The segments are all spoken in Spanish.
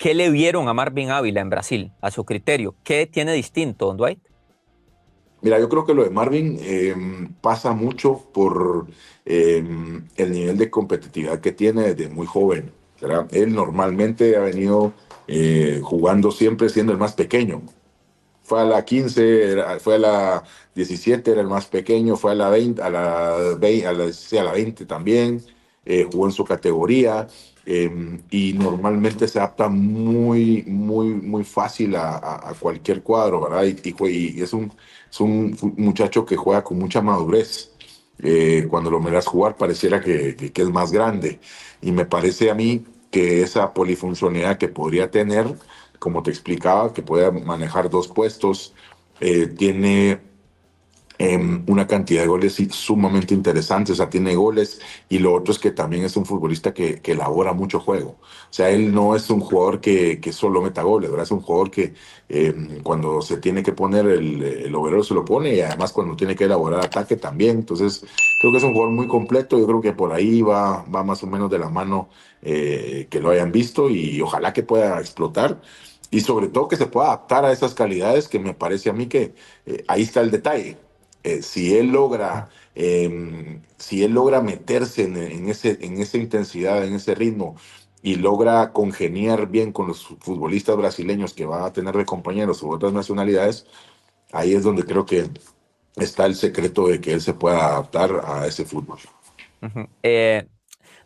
¿Qué le vieron a Marvin Ávila en Brasil, a su criterio? ¿Qué tiene distinto, don Dwight? Mira, yo creo que lo de Marvin pasa mucho por el nivel de competitividad que tiene desde muy joven, ¿verdad? Él normalmente ha venido jugando siempre siendo el más pequeño. Fue a la 15, fue a la 17, era el más pequeño, fue a la 20, sí, a la 20 también, jugó en su categoría y normalmente se adapta muy fácil a cualquier cuadro, ¿verdad? Y es un muchacho que juega con mucha madurez. Cuando lo miras jugar pareciera que es más grande y me parece a mí que esa polifuncionalidad que podría tener, como te explicaba, que puede manejar dos puestos, tiene una cantidad de goles sumamente interesantes, o sea, tiene goles y lo otro es que también es un futbolista que elabora mucho juego. O sea, él no es un jugador que solo meta goles, ¿verdad? Es un jugador que cuando se tiene que poner el overall se lo pone y además cuando tiene que elaborar ataque también. Entonces, creo que es un jugador muy completo, yo creo que por ahí va más o menos de la mano que lo hayan visto y ojalá que pueda explotar. Y sobre todo que se pueda adaptar a esas calidades que me parece a mí que ahí está el detalle. Si él logra meterse en esa intensidad, en ese ritmo, y logra congeniar bien con los futbolistas brasileños que va a tener de compañeros u otras nacionalidades, ahí es donde creo que está el secreto de que él se pueda adaptar a ese fútbol. Ujú.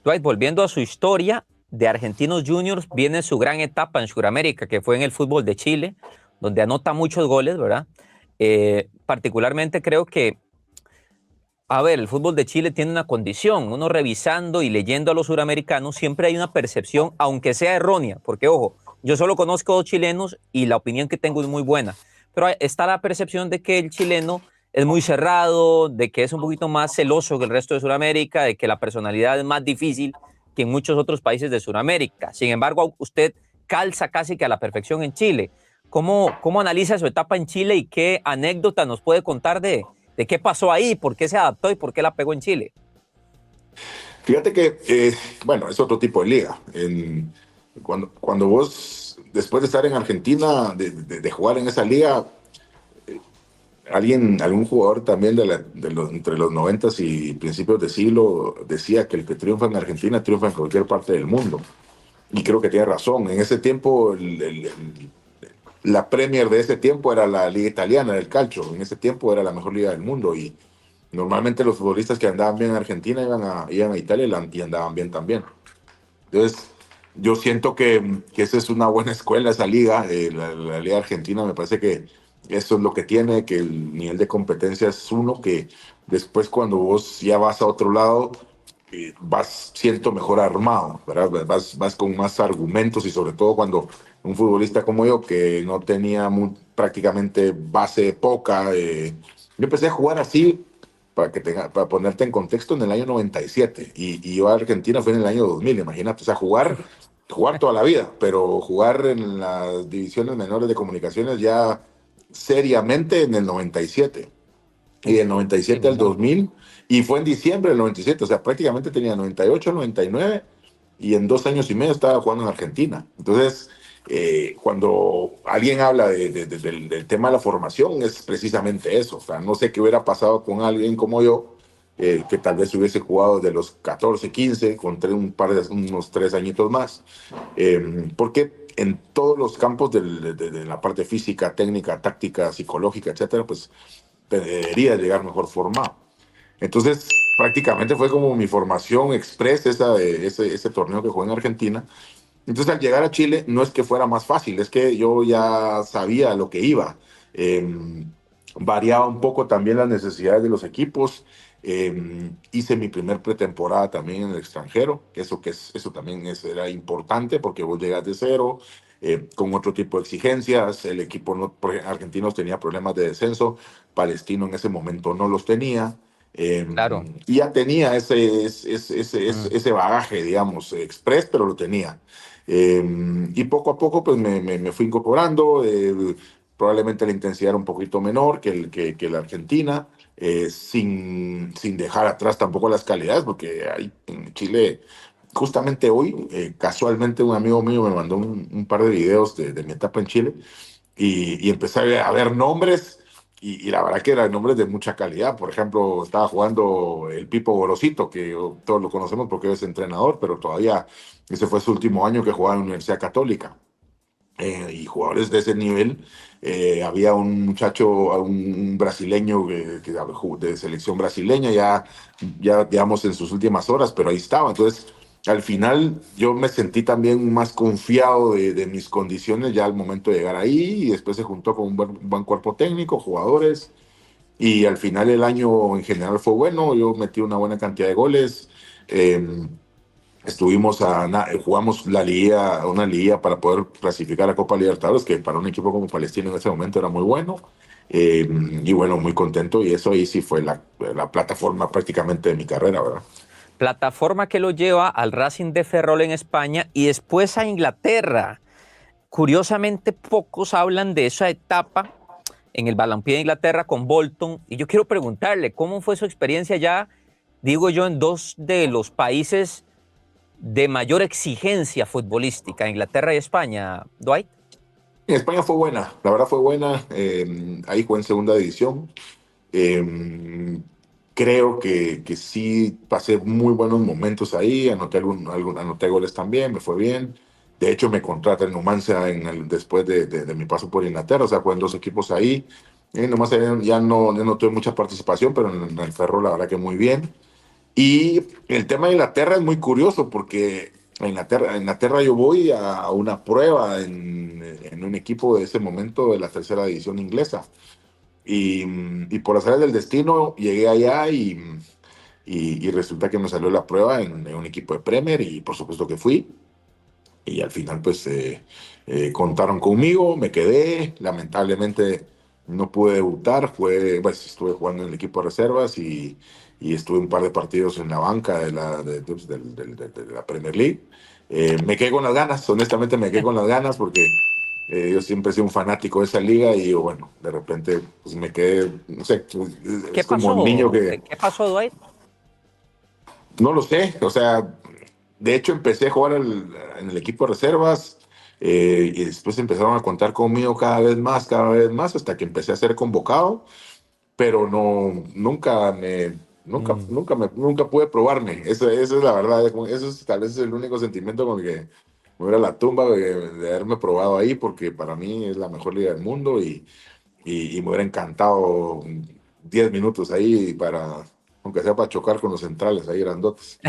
Dwight, volviendo a su historia de Argentinos Juniors, viene su gran etapa en Sudamérica, que fue en el fútbol de Chile, donde anota muchos goles, ¿verdad? Particularmente creo que, a ver, el fútbol de Chile tiene una condición. Uno revisando y leyendo a los suramericanos, siempre hay una percepción, aunque sea errónea, porque ojo, yo solo conozco dos chilenos y la opinión que tengo es muy buena, pero está la percepción de que el chileno es muy cerrado, de que es un poquito más celoso que el resto de Sudamérica, de que la personalidad es más difícil que en muchos otros países de Sudamérica. Sin embargo, usted calza casi que a la perfección en Chile. ¿Cómo analiza su etapa en Chile y qué anécdota nos puede contar de qué pasó ahí, por qué se adaptó y por qué la pegó en Chile? Fíjate que, bueno, es otro tipo de liga. Cuando vos, después de estar en Argentina, de jugar en esa liga, algún jugador también entre los 90 y principios de siglo decía que el que triunfa en Argentina triunfa en cualquier parte del mundo. Y creo que tiene razón. En ese tiempo, la Premier de ese tiempo era la liga italiana del calcio. En ese tiempo era la mejor liga del mundo. Y normalmente los futbolistas que andaban bien en Argentina iban a Italia y andaban bien también. Entonces, yo siento que esa es una buena escuela, esa liga, la liga argentina, me parece que eso es lo que tiene, que el nivel de competencia es uno, que después cuando vos ya vas a otro lado, vas, siento, mejor armado, ¿verdad? Vas con más argumentos y sobre todo cuando un futbolista como yo, que no tenía prácticamente base poca, yo empecé a jugar así para ponerte en contexto, en el año 97 y yo a Argentina fue en el año 2000, imagínate, o sea, jugar toda la vida, pero jugar en las divisiones menores de comunicaciones ya seriamente en el 97 y Uf, del 97 al muchísimo. 2000 y fue en diciembre del 97, o sea, prácticamente tenía 98, 99 y en 2 años y medio estaba jugando en Argentina. Entonces, cuando alguien habla del tema de la formación, es precisamente eso. O sea, no sé qué hubiera pasado con alguien como yo, que tal vez hubiese jugado de los 14, 15, con unos 3 añitos más. Porque en todos los campos de la parte física, técnica, táctica, psicológica, etcétera, pues debería llegar mejor formado. Entonces, prácticamente fue como mi formación express ese torneo que jugué en Argentina. Entonces, al llegar a Chile, no es que fuera más fácil, es que yo ya sabía lo que iba. Variaba un poco también las necesidades de los equipos. Hice mi primer pretemporada también en el extranjero, eso también era importante porque vos llegas de cero, con otro tipo de exigencias. El equipo no, por ejemplo, argentinos tenía problemas de descenso, Palestino en ese momento no los tenía. Eh, Claro. y ya tenía Mm. ese bagaje, digamos, express, pero lo tenía. Y poco a poco pues me fui incorporando, probablemente la intensidad era un poquito menor que la Argentina, sin dejar atrás tampoco las calidades, porque ahí en Chile justamente hoy, casualmente un amigo mío me mandó un par de videos de mi etapa en Chile y empecé a ver nombres y la verdad que eran nombres de mucha calidad. Por ejemplo, estaba jugando el Pipo Gorosito, que todos lo conocemos porque es entrenador, pero todavía ese fue su último año que jugaba en la Universidad Católica. Y jugadores de ese nivel. Había un muchacho, un brasileño de selección brasileña, ya digamos en sus últimas horas, pero ahí estaba. Entonces, al final yo me sentí también más confiado de mis condiciones ya al momento de llegar ahí y después se juntó con un buen cuerpo técnico, jugadores y al final el año en general fue bueno, yo metí una buena cantidad de goles. Jugamos una liga para poder clasificar a Copa Libertadores, que para un equipo como Palestino en ese momento era muy bueno. Y bueno, muy contento. Y eso ahí sí fue la plataforma prácticamente de mi carrera, ¿verdad? Plataforma que lo lleva al Racing de Ferrol en España y después a Inglaterra. Curiosamente, pocos hablan de esa etapa en el balompié de Inglaterra con Bolton. Y yo quiero preguntarle, ¿cómo fue su experiencia ya, digo yo, en dos de los países de mayor exigencia futbolística, Inglaterra y España, Dwight? En España fue buena, la verdad fue buena. Ahí jugué en segunda división. Eh, Creo que sí pasé muy buenos momentos ahí, anoté goles también, me fue bien. De hecho, me contrata el Numancia después de mi paso por Inglaterra, o sea, jugué en dos equipos ahí. Nomás ya no tuve mucha participación, pero en el Ferro la verdad que muy bien. Y el tema de Inglaterra es muy curioso porque en Inglaterra yo voy a una prueba en un equipo de ese momento de la tercera división inglesa. Y por hacer del destino llegué allá y resulta que me salió la prueba en un equipo de Premier y por supuesto que fui. Y al final pues contaron conmigo, me quedé, lamentablemente no pude debutar, estuve jugando en el equipo de reservas y estuve un par de partidos en la banca de la Premier League. Me quedé con las ganas, honestamente me quedé con las ganas porque yo siempre he sido un fanático de esa liga y bueno, de repente pues me quedé, no sé, ¿Qué es como un niño pasó? que ¿Qué pasó, Dwight? no lo sé, o sea, de hecho empecé a jugar en el equipo de reservas y después empezaron a contar conmigo cada vez más, hasta que empecé a ser convocado, pero no, Mm. nunca pude probarme. Esa es la verdad, eso es tal vez el único sentimiento con el que me voy a la tumba de haberme probado ahí, porque para mí es la mejor liga del mundo y me hubiera encantado 10 minutos ahí aunque sea para chocar con los centrales ahí grandotes.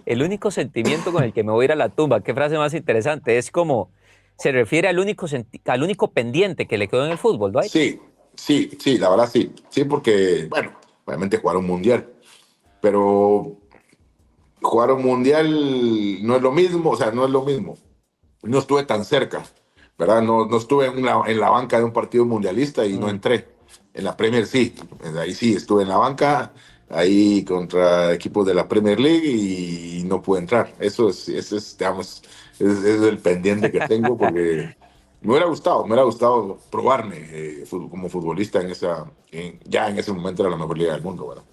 El único sentimiento con el que me voy a ir a la tumba, qué frase más interesante, es como, se refiere al único pendiente que le quedó en el fútbol, Dwight. Sí, sí, la verdad sí. Sí, porque, bueno, obviamente jugar un mundial, pero jugar un mundial no es lo mismo, o sea, no es lo mismo. No estuve tan cerca, ¿verdad? No estuve en la banca de un partido mundialista y no Mm. entré. En la Premier sí, ahí sí, estuve en la banca, ahí contra equipos de la Premier League y no pude entrar. Eso es, digamos, es el pendiente que tengo porque me hubiera gustado probarme como futbolista ya en ese momento era la mejor liga del mundo, ¿verdad?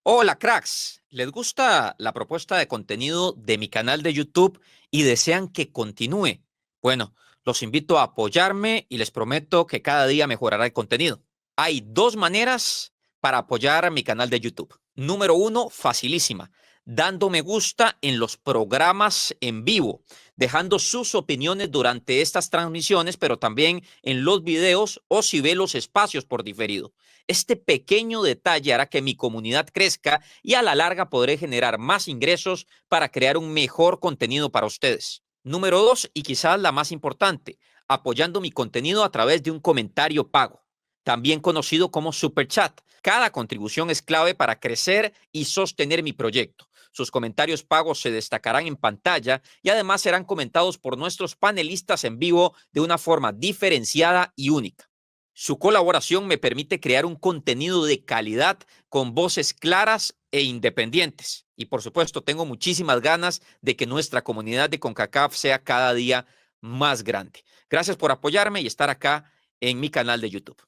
Hola, cracks. ¿Les gusta la propuesta de contenido de mi canal de YouTube y desean que continúe? Bueno, los invito a apoyarme y les prometo que cada día mejorará el contenido. Hay dos maneras para apoyar a mi canal de YouTube. Número uno, facilísima, dando me gusta en los programas en vivo, dejando sus opiniones durante estas transmisiones, pero también en los videos o si ve los espacios por diferido. Este pequeño detalle hará que mi comunidad crezca y a la larga podré generar más ingresos para crear un mejor contenido para ustedes. Número dos, y quizás la más importante, apoyando mi contenido a través de un comentario pago, también conocido como Super Chat. Cada contribución es clave para crecer y sostener mi proyecto. Sus comentarios pagos se destacarán en pantalla y además serán comentados por nuestros panelistas en vivo de una forma diferenciada y única. Su colaboración me permite crear un contenido de calidad con voces claras e independientes. Y por supuesto, tengo muchísimas ganas de que nuestra comunidad de CONCACAF sea cada día más grande. Gracias por apoyarme y estar acá en mi canal de YouTube.